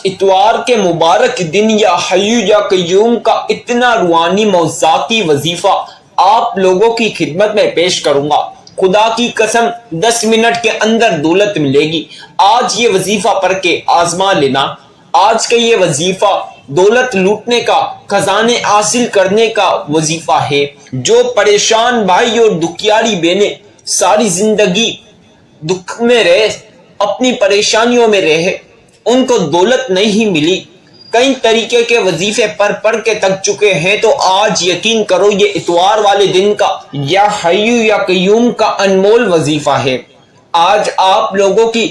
اتوار کے مبارک دن یا حی یا قیوم کا اتنا روحانی موضوعاتی وظیفہ آپ لوگوں کی خدمت میں پیش کروں گا۔ خدا کی قسم 10 منٹ کے اندر دولت ملے گی۔ آج یہ وظیفہ پڑھ کے آزما لینا۔ آج کا یہ وظیفہ دولت لوٹنے کا، خزانے حاصل کرنے کا وظیفہ ہے۔ جو پریشان بھائی اور دکھیاری بہنیں ساری زندگی دکھ میں رہے، اپنی پریشانیوں میں رہے، ان کو دولت نہیں ملی، کئی طریقے کے وظیفے پڑھ کے تک چکے ہیں، تو آج یقین کرو یہ اتوار والے دن کا یا حی یا قیوم کا انمول وظیفہ ہے۔ آج آپ لوگوں کی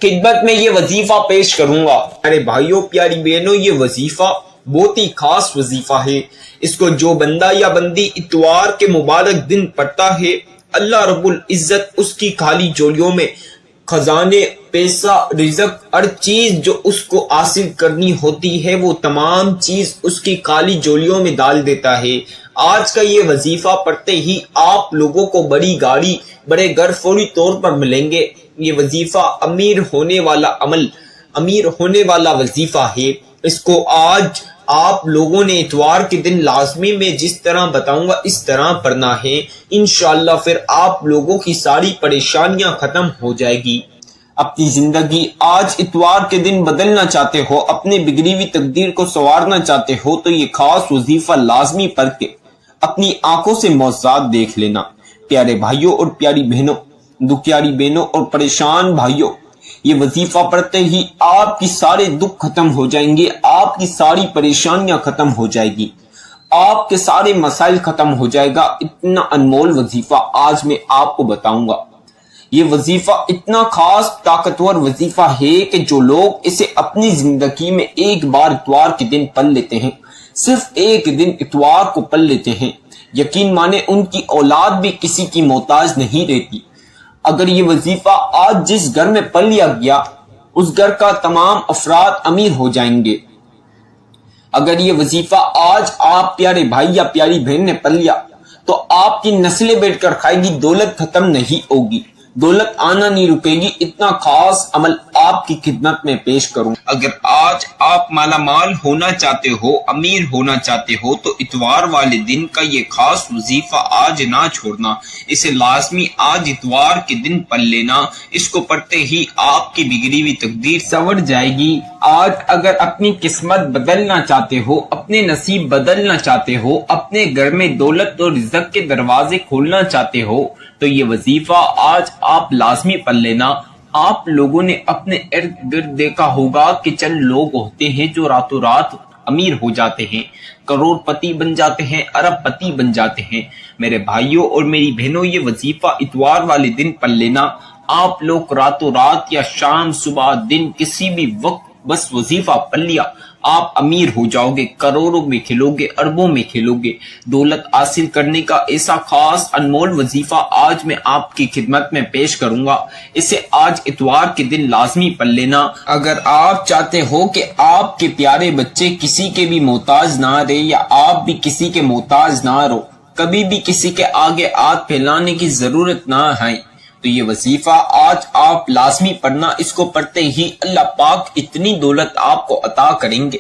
خدمت میں یہ وظیفہ پیش کروں گا۔ ارے بھائیوں، پیاری بہنوں، یہ وظیفہ بہت ہی خاص وظیفہ ہے۔ اس کو جو بندہ یا بندی اتوار کے مبارک دن پڑھتا ہے، اللہ رب العزت اس کی خالی جولیوں میں خزانے، پیسہ، رزق، ہر چیز جو اس کو حاصل کرنی ہوتی ہے وہ تمام چیز اس کی خالی جولیوں میں ڈال دیتا ہے۔ آج کا یہ وظیفہ پڑھتے ہی آپ لوگوں کو بڑی گاڑی، بڑے گھر فوری طور پر ملیں گے۔ یہ وظیفہ امیر ہونے والا عمل، امیر ہونے والا وظیفہ ہے۔ اس کو آج آپ لوگوں نے اتوار کے دن لازمی میں جس طرح بتاؤں گا اس طرح پڑھنا ہے۔ انشاءاللہ پھر آپ لوگوں کی ساری پریشانیاں ختم ہو جائے گی۔ اپنی زندگی آج اتوار کے دن بدلنا چاہتے ہو، اپنے بگڑی ہوئی تقدیر کو سنوارنا چاہتے ہو، تو یہ خاص وظیفہ لازمی پڑھ کے اپنی آنکھوں سے معجزات دیکھ لینا۔ پیارے بھائیوں اور پیاری بہنوں، دکھیاری بہنوں اور پریشان بھائیوں، یہ وظیفہ پڑھتے ہی آپ کی سارے دکھ ختم ہو جائیں گے، آپ کی ساری پریشانیاں ختم ہو جائے گی، آپ کے سارے مسائل ختم ہو جائے گا۔ اتنا انمول وظیفہ آج میں آپ کو بتاؤں گا۔ یہ وظیفہ اتنا خاص طاقتور وظیفہ ہے کہ جو لوگ اسے اپنی زندگی میں ایک بار اتوار کے دن پڑھ لیتے ہیں، صرف ایک دن اتوار کو پڑھ لیتے ہیں، یقین مانے ان کی اولاد بھی کسی کی محتاج نہیں رہتی۔ اگر یہ وظیفہ آج جس گھر میں پڑھ لیا گیا، اس گھر کا تمام افراد امیر ہو جائیں گے۔ اگر یہ وظیفہ آج آپ پیارے بھائی یا پیاری بہن نے پڑھ لیا تو آپ کی نسلیں بیٹھ کر کھائے گی، دولت ختم نہیں ہوگی، دولت آنا نہیں رکے گی۔ اتنا خاص عمل آپ کی خدمت میں پیش کروں۔ اگر آج آپ مالا مال ہونا چاہتے ہو، امیر ہونا چاہتے ہو، تو اتوار والے دن کا یہ خاص وظیفہ آج نہ چھوڑنا، اسے لازمی آج اتوار کے دن پڑھ لینا۔ اس کو پڑھتے ہی آپ کی بگڑی ہوئی تقدیر سنور جائے گی۔ آج اگر اپنی قسمت بدلنا چاہتے ہو، اپنے نصیب بدلنا چاہتے ہو، اپنے گھر میں دولت اور رزق کے دروازے کھولنا چاہتے ہو، تو یہ وظیفہ آج آپ لازمی پڑھ لینا۔ آپ لوگوں نے اپنے ارد گرد دیکھا ہوگا کہ چند لوگ ہوتے ہیں جو راتوں رات امیر ہو جاتے ہیں، کروڑ پتی بن جاتے ہیں، ارب پتی بن جاتے ہیں۔ میرے بھائیوں اور میری بہنوں، یہ وظیفہ اتوار والے دن پڑھ لینا۔ آپ لوگ راتوں رات یا شام، صبح، دن، کسی بھی وقت بس وظیفہ پڑھ لیا، آپ امیر ہو جاؤ گے، کروڑوں میں کھلو گے، اربوں میں کھلو گے۔ دولت حاصل کرنے کا ایسا خاص انمول وظیفہ آج میں آپ کی خدمت میں پیش کروں گا۔ اسے آج اتوار کے دن لازمی پڑھ لینا۔ اگر آپ چاہتے ہو کہ آپ کے پیارے بچے کسی کے بھی محتاج نہ رہے، یا آپ بھی کسی کے محتاج نہ رہو، کبھی بھی کسی کے آگے ہاتھ پھیلانے کی ضرورت نہ ہے، تو یہ وظیفہ آج آپ لازمی پڑھنا۔ اس کو پڑھتے ہی اللہ پاک اتنی دولت آپ کو عطا کریں گے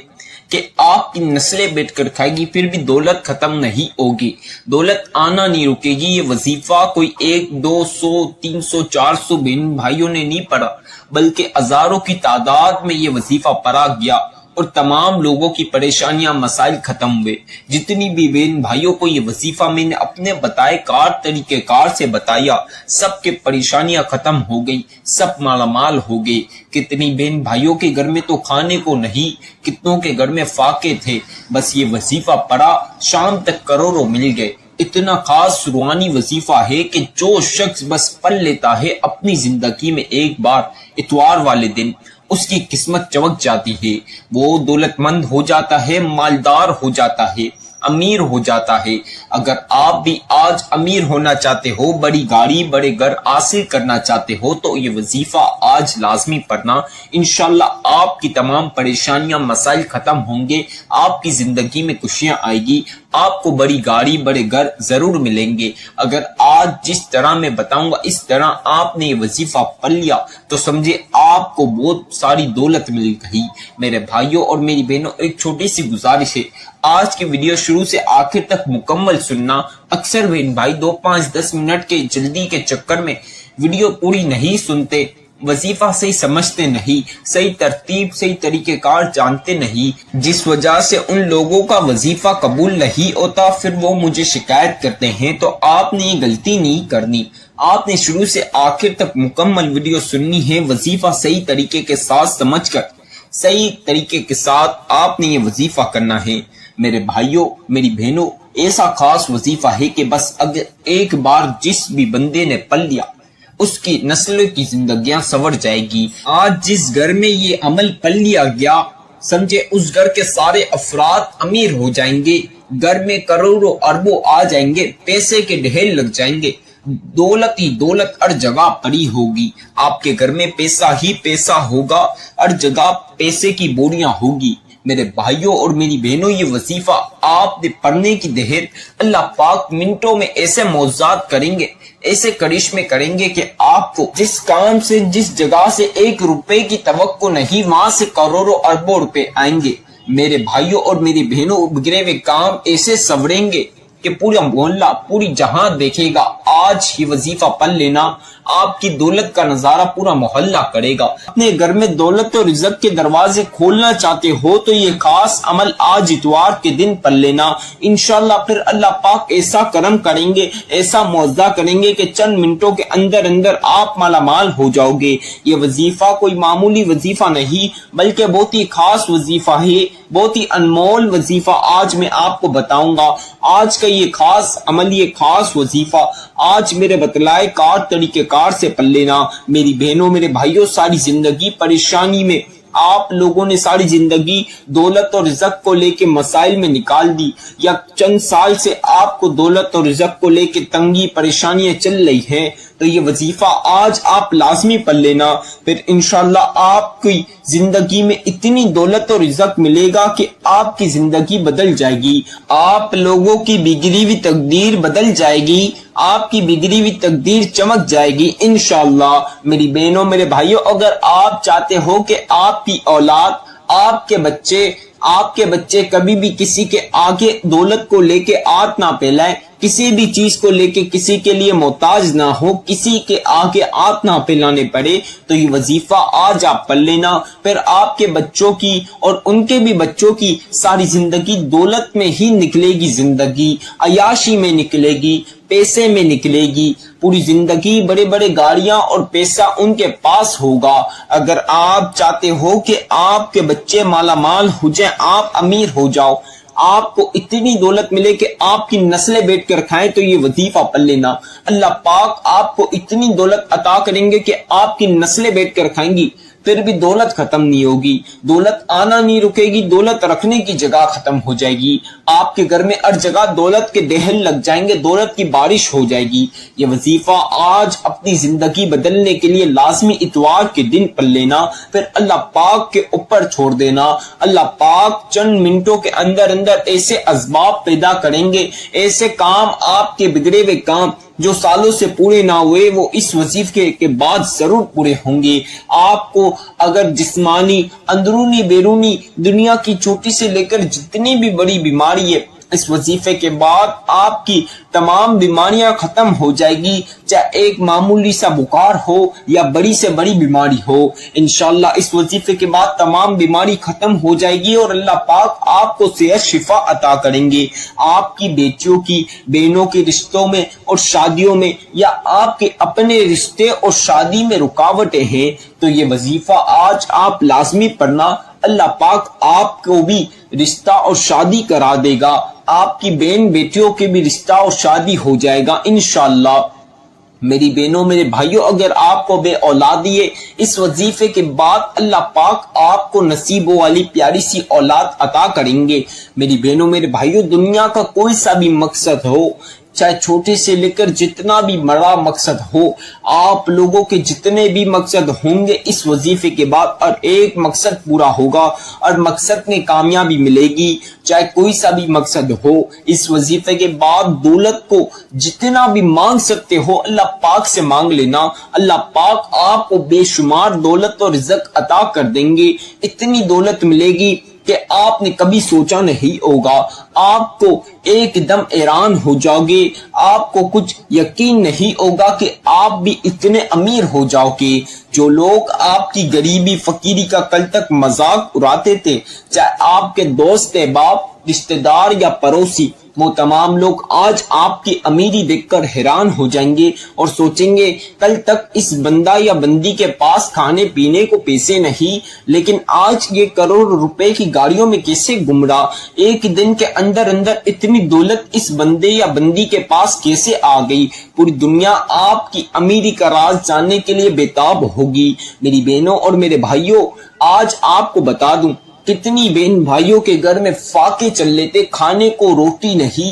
کہ آپ کی نسلیں بیٹھ کر کھائے گی، پھر بھی دولت ختم نہیں ہوگی، دولت آنا نہیں رکے گی۔ یہ وظیفہ کوئی 100، 200، 300، 400 بہن بھائیوں نے نہیں پڑھا، بلکہ ہزاروں کی تعداد میں یہ وظیفہ پڑھا گیا، اور تمام لوگوں کی پریشانیاں، مسائل ختم ہوئے۔ جتنی بھی بہن بھائیوں کو یہ وظیفہ میں نے اپنے بتائے طریقہ کار سے بتایا، سب کے پریشانیاں ختم ہو گئی، سب مالا مال ہو گئے۔ کتنی بہن بھائیوں کے گھر میں تو کھانے کو نہیں، کتنوں کے گھر میں فاقے تھے، بس یہ وظیفہ پڑھا، شام تک کروڑوں مل گئے۔ اتنا خاص روحانی وظیفہ ہے کہ جو شخص بس پڑھ لیتا ہے اپنی زندگی میں ایک بار اتوار والے دن، اس کی قسمت چمک جاتی ہے، وہ دولت مند ہو جاتا ہے، مالدار ہو جاتا ہے، امیر ہو جاتا ہے۔ اگر آپ بھی آج امیر ہونا چاہتے ہو، بڑی گاڑی، بڑے گھر حاصل کرنا چاہتے ہو، تو یہ وظیفہ آج لازمی پڑھنا۔ انشاءاللہ آپ کی تمام پریشانیاں، مسائل ختم ہوں گے، آپ کی زندگی میں خوشیاں آئے گی، آپ کو بڑی گاڑی بڑے گھر ضرور ملیں گے۔ اگر آج جس طرح میں بتاؤں گا اس طرح آپ نے یہ وظیفہ پڑھ لیا تو سمجھے آپ کو بہت ساری دولت مل گئی۔ میرے بھائیوں اور میری بہنوں، ایک چھوٹی سی گزارش ہے، آج کی ویڈیو شروع سے آخر تک مکمل سننا۔ اکثر بہن بھائی 2 5 10 منٹ کے جلدی کے چکر میں ویڈیو پوری نہیں سنتے، وظیفہ صحیح سمجھتے نہیں، صحیح ترتیب صحیح طریقہ کار جانتے نہیں، جس وجہ سے ان لوگوں کا وظیفہ قبول نہیں ہوتا، پھر وہ مجھے شکایت کرتے ہیں۔ تو آپ نے یہ غلطی نہیں کرنی، آپ نے شروع سے آخر تک مکمل ویڈیو سننی ہے، وظیفہ صحیح طریقے کے ساتھ سمجھ کر صحیح طریقے کے ساتھ آپ نے یہ وظیفہ کرنا ہے۔ میرے بھائیوں میری بہنوں، ایسا خاص وظیفہ ہے کہ بس اگر ایک بار جس بھی بندے نے پڑھ لیا اس کی نسلوں کی زندگیاں سنور جائے گی۔ آج جس گھر میں یہ عمل پڑھ لیا گیا، سمجھے اس گھر کے سارے افراد امیر ہو جائیں گے، گھر میں کروڑوں اربوں آ جائیں گے، پیسے کے ڈھیر لگ جائیں گے، دولت ہی دولت ہر جگہ پڑی ہوگی، آپ کے گھر میں پیسہ ہی پیسہ ہوگا، ہر جگہ پیسے کی بوریاں ہوگی۔ میرے بھائیوں اور میری بہنوں، یہ وظیفہ آپ نے پڑھنے کی دہر اللہ پاک منٹوں میں ایسے معجزات کریں گے، ایسے کرشمے کریں گے کہ آپ کو جس کام سے جس جگہ سے 1 روپے کی توقع نہیں، وہاں سے کروڑوں اربوں روپے آئیں گے۔ میرے بھائیوں اور میری بہنوں، بگڑے ہوئے کام ایسے سنوریں گے کہ پورا محلہ پوری جہاں دیکھے گا۔ آج ہی وظیفہ پڑھ لینا، آپ کی دولت کا نظارہ پورا محلہ کرے گا۔ اپنے گھر میں دولت اور رزق کے دروازے کھولنا چاہتے ہو تو یہ خاص عمل آج اتوار کے دن پڑھ لینا، انشاءاللہ پھر اللہ پاک ایسا کرم کریں گے، ایسا معجزہ کریں گے کہ چند منٹوں کے اندر اندر آپ مالا مال ہو جاؤ گے۔ یہ وظیفہ کوئی معمولی وظیفہ نہیں بلکہ بہت ہی خاص وظیفہ ہے، بہت ہی انمول وظیفہ آج میں آپ کو بتاؤں گا۔ آج کا یہ خاص عمل، یہ خاص وظیفہ آج میرے بتلائے کار طریقہ کار سے پڑھ لینا۔ میری بہنوں میرے بھائیوں، ساری زندگی پریشانی میں آپ لوگوں نے ساری زندگی دولت اور رزق کو لے کے مسائل میں نکال دی، یا چند سال سے آپ کو دولت اور رزق کو لے کے تنگی پریشانیاں چل رہی ہیں، تو یہ وظیفہ آج آپ لازمی پڑھ لینا، پھر انشاءاللہ آپ کی زندگی میں اتنی دولت اور رزق ملے گا کہ آپ کی زندگی بدل جائے گی، آپ لوگوں کی بگڑی ہوئی تقدیر بدل جائے گی، آپ کی بگڑی ہوئی تقدیر چمک جائے گی انشاءاللہ۔ میری بہنوں میرے بھائیوں، اگر آپ چاہتے ہو کہ آپ کی اولاد، آپ کے بچے کبھی بھی کسی کے آگے دولت کو لے کے ہاتھ نہ پھیلائیں، کسی بھی چیز کو لے کے کسی کے لیے محتاج نہ ہو، کسی کے آگے ہاتھ نہ پھیلانے پڑے، تو یہ وظیفہ آج آپ پڑھ لینا، پھر آپ کے بچوں کی اور ان کے بھی بچوں کی ساری زندگی دولت میں ہی نکلے گی، زندگی عیاشی میں نکلے گی، پیسے میں نکلے گی، پوری زندگی بڑے بڑے گاڑیاں اور پیسہ ان کے پاس ہوگا۔ اگر آپ چاہتے ہو کہ آپ کے بچے مالا مال ہو جائیں، آپ امیر ہو جاؤ، آپ کو اتنی دولت ملے کہ آپ کی نسلیں بیٹھ کر کھائیں، تو یہ وظیفہ پڑھ لینا، اللہ پاک آپ کو اتنی دولت عطا کریں گے کہ آپ کی نسلیں بیٹھ کر کھائیں گی، پھر بھی دولت ختم نہیں ہوگی، دولت آنا نہیں رکے گی، دولت رکھنے کی جگہ ختم ہو جائے گی، آپ کے گھر میں ہر جگہ دولت کے ڈھیر لگ جائیں گے، دولت کی بارش ہو جائے گی۔ یہ وظیفہ آج اپنی زندگی بدلنے کے لیے لازمی اتوار کے دن پڑھ لینا، پھر اللہ پاک کے اوپر چھوڑ دینا، اللہ پاک چند منٹوں کے اندر اندر ایسے اسباب پیدا کریں گے، ایسے کام آپ کے بگڑے ہوئے کام جو سالوں سے پورے نہ ہوئے وہ اس وظیفے کے بعد ضرور پورے ہوں گے۔ آپ کو اگر جسمانی اندرونی بیرونی دنیا کی چھوٹی سے لے کر جتنی بھی بڑی بیماری ہے، اس وظیفے کے بعد آپ کی تمام بیماریاں ختم ہو جائے گی، چاہے ایک معمولی سا بخار ہو یا بڑی سے بڑی بیماری ہو، انشاءاللہ اس وظیفے کے بعد تمام بیماری ختم ہو جائے گی اور اللہ پاک آپ کو صحت شفا عطا کریں گے۔ آپ کی بیٹیوں کی بہنوں کے رشتوں میں اور شادیوں میں، یا آپ کے اپنے رشتے اور شادی میں رکاوٹیں ہیں، تو یہ وظیفہ آج آپ لازمی پڑھنا، اللہ پاک آپ کو بھی رشتہ اور شادی کرا دے گا، آپ کی بہن بیٹیوں کے بھی رشتہ اور شادی ہو جائے گا انشاءاللہ۔ میری بہنوں میرے بھائیوں، اگر آپ کو بے اولادی ہے، اس وظیفے کے بعد اللہ پاک آپ کو نصیبوں والی پیاری سی اولاد عطا کریں گے۔ میری بہنوں میرے بھائیوں، دنیا کا کوئی سا بھی مقصد ہو، چاہے چھوٹے سے لے کر جتنا بھی بڑا مقصد ہو، آپ لوگوں کے جتنے بھی مقصد ہوں گے اس وظیفے کے بعد، اور ایک مقصد پورا ہوگا اور مقصد میں کامیابی ملے گی، چاہے کوئی سا بھی مقصد ہو، اس وظیفے کے بعد دولت کو جتنا بھی مانگ سکتے ہو اللہ پاک سے مانگ لینا، اللہ پاک آپ کو بے شمار دولت اور رزق عطا کر دیں گے، اتنی دولت ملے گی کہ آپ نے کبھی سوچا نہیں ہوگا، آپ کو ایک دم حیران ہو جاؤ گے، آپ کو کچھ یقین نہیں ہوگا کہ آپ بھی اتنے امیر ہو جاؤ گے۔ جو لوگ آپ کی غریبی فقیری کا کل تک مذاق اڑاتے تھے، چاہے آپ کے دوست باپ رشتہ دار یا پڑوسی، وہ تمام لوگ آج آپ کی امیری دیکھ کر حیران ہو جائیں گے اور سوچیں گے کل تک اس بندہ یا بندی کے پاس کھانے پینے کو پیسے نہیں، لیکن آج یہ کروڑ روپے کی گاڑیوں میں کیسے گم رہا، ایک دن کے اندر اندر اتنی دولت اس بندے یا بندی کے پاس کیسے آ گئی۔ پوری دنیا آپ کی امیری کا راز جاننے کے لیے بےتاب ہوگی۔ میری بہنوں اور میرے بھائیوں، آج آپ کو بتا دوں کتنی بہن بھائیوں کے گھر میں فاقے چل لیتے، کھانے کو روٹی نہیں،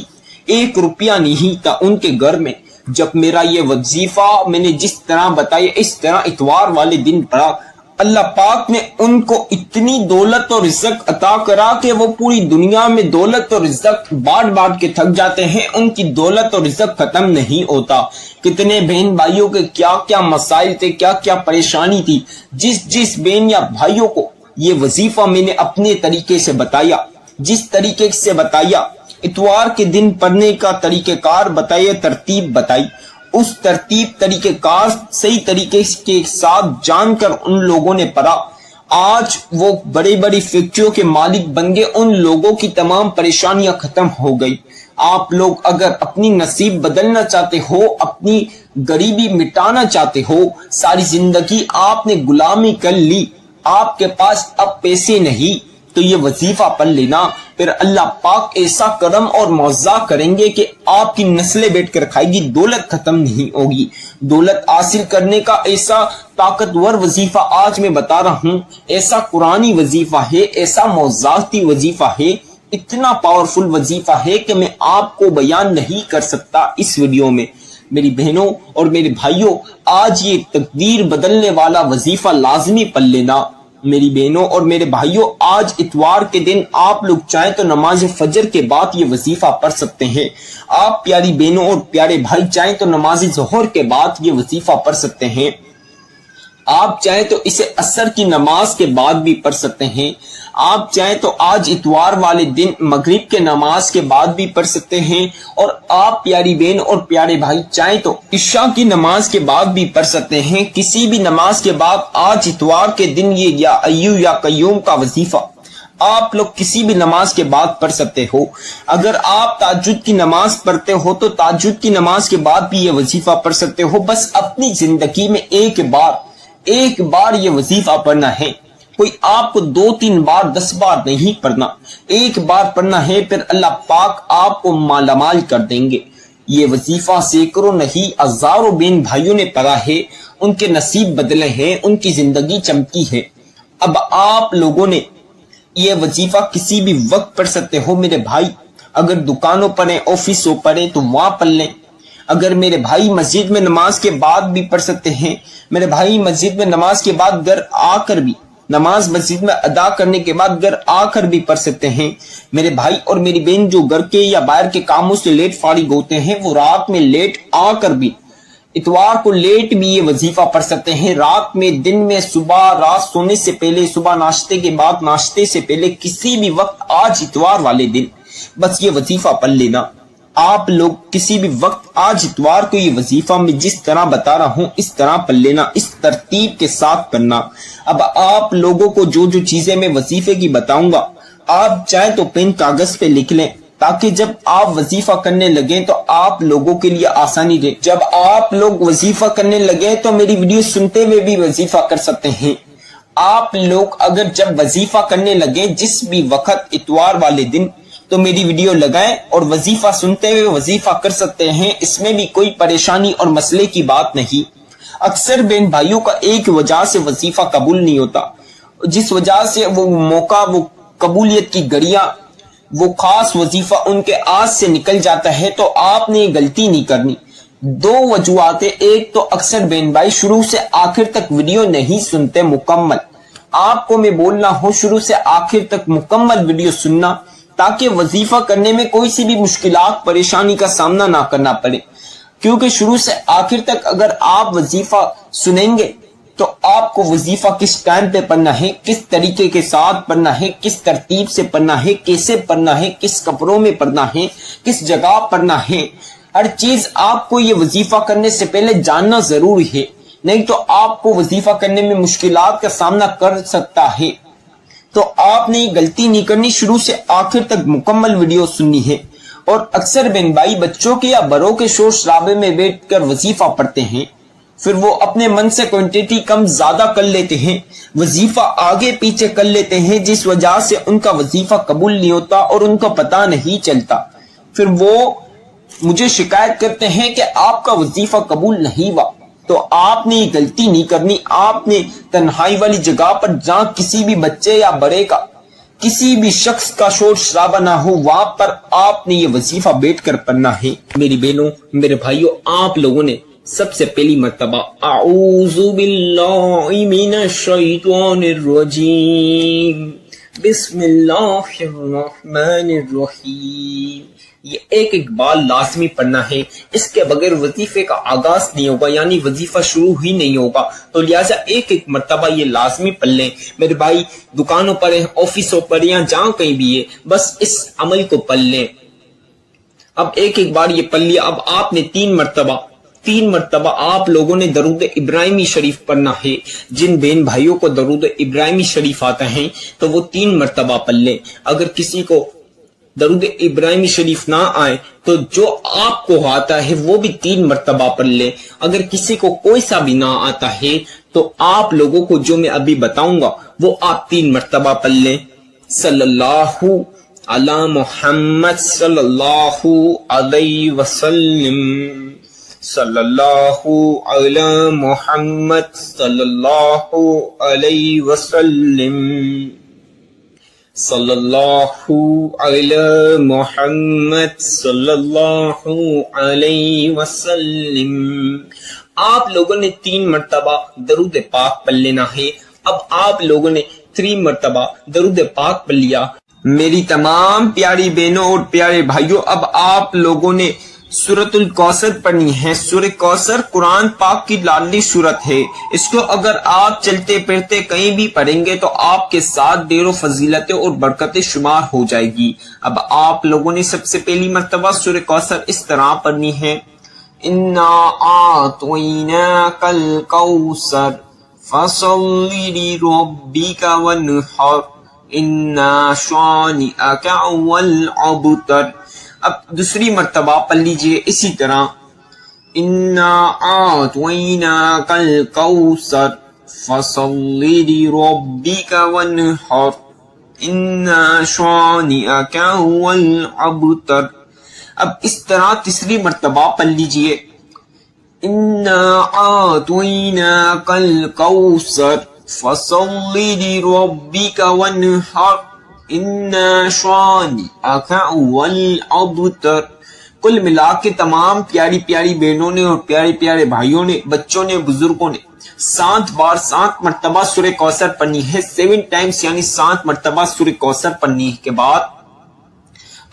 1 روپیہ نہیں تھا ان کے گھر میں۔ جب میرا یہ وظیفہ میں نے جس طرح بتایا، اس طرح اتوار والے دن پڑا، اللہ پاک نے ان کو اتنی دولت اور رزق عطا کرا کہ وہ پوری دنیا میں دولت اور رزق بانٹ کے تھک جاتے ہیں، ان کی دولت اور رزق ختم نہیں ہوتا۔ کتنے بہن بھائیوں کے کیا کیا مسائل تھے، کیا کیا پریشانی تھی، جس بہن یا بھائیوں کو یہ وظیفہ میں نے اپنے طریقے سے بتایا، جس طریقے سے بتایا، اتوار کے دن پڑھنے کا طریقہ کار بتایا، ترتیب بتائی، اس ترتیب طریقہ کار صحیح طریقے کے ساتھ جان کر ان لوگوں نے پڑھا، آج وہ بڑی بڑی فیکٹریوں کے مالک بن گئے، ان لوگوں کی تمام پریشانیاں ختم ہو گئی۔ آپ لوگ اگر اپنی نصیب بدلنا چاہتے ہو، اپنی غریبی مٹانا چاہتے ہو، ساری زندگی آپ نے غلامی کر لی، آپ کے پاس اب پیسے نہیں، تو یہ وظیفہ پڑھ لینا، پھر اللہ پاک ایسا کرم اور معاوضہ کریں گے کہ آپ کی نسلیں بیٹھ کر کھائے گی، دولت ختم نہیں ہوگی۔ دولت حاصل کرنے کا ایسا طاقتور وظیفہ آج میں بتا رہا ہوں، ایسا قرآنی وظیفہ ہے، ایسا معاوضاتی وظیفہ ہے، اتنا پاورفل وظیفہ ہے کہ میں آپ کو بیان نہیں کر سکتا اس ویڈیو میں۔ میری بہنوں اور میرے بھائیوں، آج یہ تقدیر بدلنے والا وظیفہ لازمی پڑھ لینا۔ میری بہنوں اور میرے بھائیوں، آج اتوار کے دن آپ لوگ چاہیں تو نماز فجر کے بعد یہ وظیفہ پڑھ سکتے ہیں۔ آپ پیاری بہنوں اور پیارے بھائی چاہیں تو نماز ظہر کے بعد یہ وظیفہ پڑھ سکتے ہیں۔ آپ چاہیں تو اسے عصر کی نماز کے بعد بھی پڑھ سکتے ہیں۔ آپ چاہیں تو آج اتوار والے دن مغرب کے نماز کے بعد بھی پڑھ سکتے ہیں، اور آپ پیاری بہن اور پیارے بھائی چاہیں تو عشاء کی نماز کے بعد بھی پڑھ سکتے ہیں۔ کسی بھی نماز کے بعد آج اتوار کے دن یہ یا ایو یا قیوم کا وظیفہ آپ لوگ کسی بھی نماز کے بعد پڑھ سکتے ہو۔ اگر آپ تہجد کی نماز پڑھتے ہو تو تہجد کی نماز کے بعد بھی یہ وظیفہ پڑھ سکتے ہو۔ بس اپنی زندگی میں ایک بار یہ وظیفہ پڑھنا ہے، کوئی آپ کو 2-3 بار 10 بار نہیں پڑھنا، ایک بار پڑھنا ہے، پھر اللہ پاک آپ کو مالا مال کر دیں گے۔ یہ وظیفہ سینکڑوں نہیں ہزاروں بہن بھائیوں نے پڑھا ہے، ان کے نصیب بدلے ہیں، ان کی زندگی چمکی ہے۔ اب آپ لوگوں نے یہ وظیفہ کسی بھی وقت پڑھ سکتے ہو میرے بھائی، اگر دکانوں پڑھیں، آفسوں پڑھیں تو وہاں پڑھ لیں۔ اگر میرے بھائی مسجد میں نماز کے بعد بھی پڑھ سکتے ہیں، میرے بھائی مسجد میں نماز کے بعد گھر آ کر بھی، نماز مسجد میں ادا کرنے کے بعد گھر آ کر بھی پڑھ سکتے ہیں۔ میرے بھائی اور میری بہن جو گھر کے یا باہر کے کاموں سے لیٹ فارغ ہوتے ہیں، وہ رات میں لیٹ آ کر بھی، اتوار کو لیٹ بھی یہ وظیفہ پڑھ سکتے ہیں، رات میں، دن میں، صبح، رات سونے سے پہلے، صبح ناشتے کے بعد، ناشتے سے پہلے، کسی بھی وقت آج اتوار والے دن بس یہ وظیفہ پڑھ لینا۔ آپ لوگ کسی بھی وقت آج اتوار کو یہ وظیفہ میں جس طرح بتا رہا ہوں اس طرح پڑھ لینا، اس ترتیب کے ساتھ پڑھنا۔ اب آپ لوگوں کو جو جو چیزیں میں وظیفے کی بتاؤں گا، آپ چاہیں تو پین کاغذ پہ لکھ لیں، تاکہ جب آپ وظیفہ کرنے لگیں تو آپ لوگوں کے لیے آسانی رہے۔ جب آپ لوگ وظیفہ کرنے لگیں تو میری ویڈیو سنتے ہوئے بھی وظیفہ کر سکتے ہیں۔ آپ لوگ اگر جب وظیفہ کرنے لگیں جس بھی وقت اتوار والے دن، تو میری ویڈیو لگائیں اور وظیفہ سنتے ہوئے وظیفہ کر سکتے ہیں، اس میں بھی کوئی پریشانی اور مسئلے کی بات نہیں۔ اکثر بہن بھائیوں کا ایک وجہ سے وظیفہ قبول نہیں ہوتا، جس وجہ سے وہ موقع، وہ قبولیت کی گھڑیاں وہ خاص وظیفہ ان کے ہاتھ سے نکل جاتا ہے تو آپ نے یہ غلطی نہیں کرنی۔ دو وجوہات ہیں، ایک تو اکثر بہن بھائی شروع سے آخر تک ویڈیو نہیں سنتے مکمل۔ آپ کو میں بولنا ہوں شروع سے آخر تک مکمل ویڈیو سننا تاکہ وظیفہ کرنے میں کوئی سی بھی مشکلات پریشانی کا سامنا نہ کرنا پڑے، کیونکہ شروع سے آخر تک اگر آپ وظیفہ سنیں گے تو آپ کو وظیفہ کس ٹائم پہ پڑھنا ہے، کس طریقے کے ساتھ پڑھنا ہے، کس ترتیب سے پڑھنا ہے، کیسے پڑھنا ہے، کس کپڑوں میں پڑھنا ہے، کس جگہ پڑھنا ہے، ہر چیز آپ کو یہ وظیفہ کرنے سے پہلے جاننا ضروری ہے، نہیں تو آپ کو وظیفہ کرنے میں مشکلات کا سامنا کر سکتا ہے۔ تو آپ نے یہ غلطی نہیں کرنی، شروع سے آخر تک مکمل ویڈیو سننی ہے۔ اور اکثر بہن بھائی بچوں کے یا بڑوں کے شور شرابے میں بیٹھ کر وظیفہ پڑھتے ہیں، پھر وہ اپنے من سے کوانٹٹی کم زیادہ کر لیتے ہیں، وظیفہ آگے پیچھے کر لیتے ہیں، جس وجہ سے ان کا وظیفہ قبول نہیں ہوتا اور ان کو پتہ نہیں چلتا۔ پھر وہ مجھے شکایت کرتے ہیں کہ آپ کا وظیفہ قبول نہیں ہوا۔ تو آپ نے یہ غلطی نہیں کرنی، آپ نے تنہائی والی جگہ پر جہاں کسی بھی بچے یا بڑے کا کسی بھی شخص کا شور شرابہ نہ ہو، وہاں پر آپ نے یہ وظیفہ بیٹھ کر پڑھنا ہے۔ میری بہنوں، میرے بھائیوں، آپ لوگوں نے سب سے پہلی مرتبہ اعوذ باللہ من الشیطان الرجیم بسم اللہ الرحمن الرحیم یہ ایک بار لازمی پڑھنا ہے، اس کے بغیر وظیفے کا آغاز نہیں ہوگا، یعنی وظیفہ شروع ہی نہیں ہوگا۔ تو لہٰذا ایک مرتبہ یہ لازمی پڑھ لیں میرے بھائی، دکانوں پر ہیں، آفسوں پر یا جہاں کہیں بھی ہے، بس اس عمل کو پڑھ لیں۔ اب ایک بار یہ پڑھ لیا، اب آپ نے تین مرتبہ آپ لوگوں نے درود ابراہیمی شریف پڑھنا ہے۔ جن بہن بھائیوں کو درود ابراہیمی شریف آتا ہے تو وہ 3 مرتبہ پڑھ لیں۔ اگر کسی کو درود ابراہیمی شریف نہ آئے تو جو آپ کو آتا ہے وہ بھی 3 مرتبہ پڑھ لیں۔ اگر کسی کو کوئی سا بھی نہ آتا ہے تو آپ لوگوں کو جو میں ابھی بتاؤں گا وہ آپ 3 مرتبہ پڑھ لیں۔ صلی اللہ علی محمد صلی اللہ علیہ وسلم، صلی اللہ علی محمد صلی اللہ علیہ وسلم، صلی اللہ علی محمد صلی اللہ علیہ وسلم۔ آپ لوگوں نے 3 مرتبہ درود پاک پڑھ لینا ہے۔ اب آپ لوگوں نے 3 مرتبہ درود پاک پڑھ لیا۔ میری تمام پیاری بہنوں اور پیارے بھائیوں، اب آپ لوگوں نے سورۃ الکوثر پڑھنی ہے۔ سورۃ کوثر قرآن پاک کی لاڈلی سورت ہے۔ اس کو اگر آپ چلتے پھرتے کہیں بھی پڑھیں گے تو آپ کے ساتھ ڈھیر و فضیلتیں اور برکتیں شمار ہو جائے گی۔ اب آپ لوگوں نے سب سے پہلی مرتبہ سورۃ کوثر اس طرح پڑھنی ہے، انا اعطیناک الکوثر فصل لربک وانحر ان شانئک هو الابتر۔ اب دوسری مرتبہ پڑھ لیجئے اسی طرح، انا اعطیناک الکوثر فصل لربک وانحر ان شانئک هو الابتر۔ اب اس طرح تیسری مرتبہ پڑھ لیجئے، انا اعطیناک الکوثر فصل لربک وانحر ان شانئک هو الابتر۔ کل ملا کے تمام پیاری پیاری بہنوں نے اور پیارے پیارے بھائیوں نے، بچوں نے، بزرگوں نے 7 مرتبہ سورہ کوثر پڑھنی ہے۔ 7 ٹائمز یعنی 7 مرتبہ سورہ کوثر پڑھنی کے بعد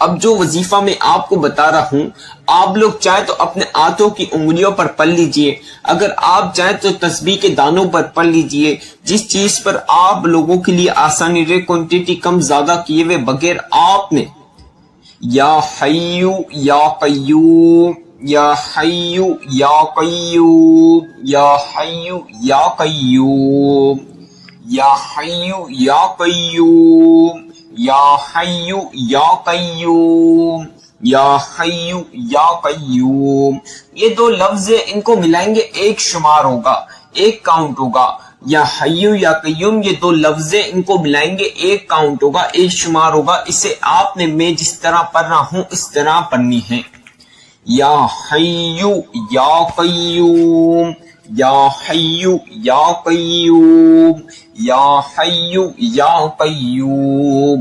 اب جو وظیفہ میں آپ کو بتا رہا ہوں، آپ لوگ چاہے تو اپنے ہاتھوں کی انگلیوں پر پڑھ لیجئے، اگر آپ چاہے تو تسبیح کے دانوں پر پڑھ لیجئے، جس چیز پر آپ لوگوں کے لیے آسانی رہے، کوانٹٹی کم زیادہ کیے ہوئے بغیر آپ نے یا حیو یا قیوم، یا حیو یا قیوم، یا حیو یا قیوم، یا حیو یا قیوم، یا حیو یا قیوم، یا حیو یا قیوم، یہ 2 لفظ ان کو ملائیں گے ایک شمار ہوگا، ایک کاؤنٹ ہوگا۔ یا حیو یا قیوم یہ 2 لفظ ان کو ملائیں گے ایک کاؤنٹ ہوگا، ایک شمار ہوگا۔ اسے آپ نے میں جس طرح پڑھ رہا ہوں اس طرح پڑھنی ہے، یا حیو یا قیوم، یا حیو یا قیوم، یا حیو یا قیوم،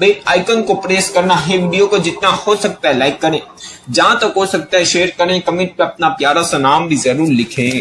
بیل آئیکن کو پریس کرنا ہے، ویڈیو کو جتنا ہو سکتا ہے لائک کریں، جہاں تک ہو سکتا ہے شیئر کریں، کمنٹ پہ اپنا پیارا سا نام بھی ضرور لکھیں۔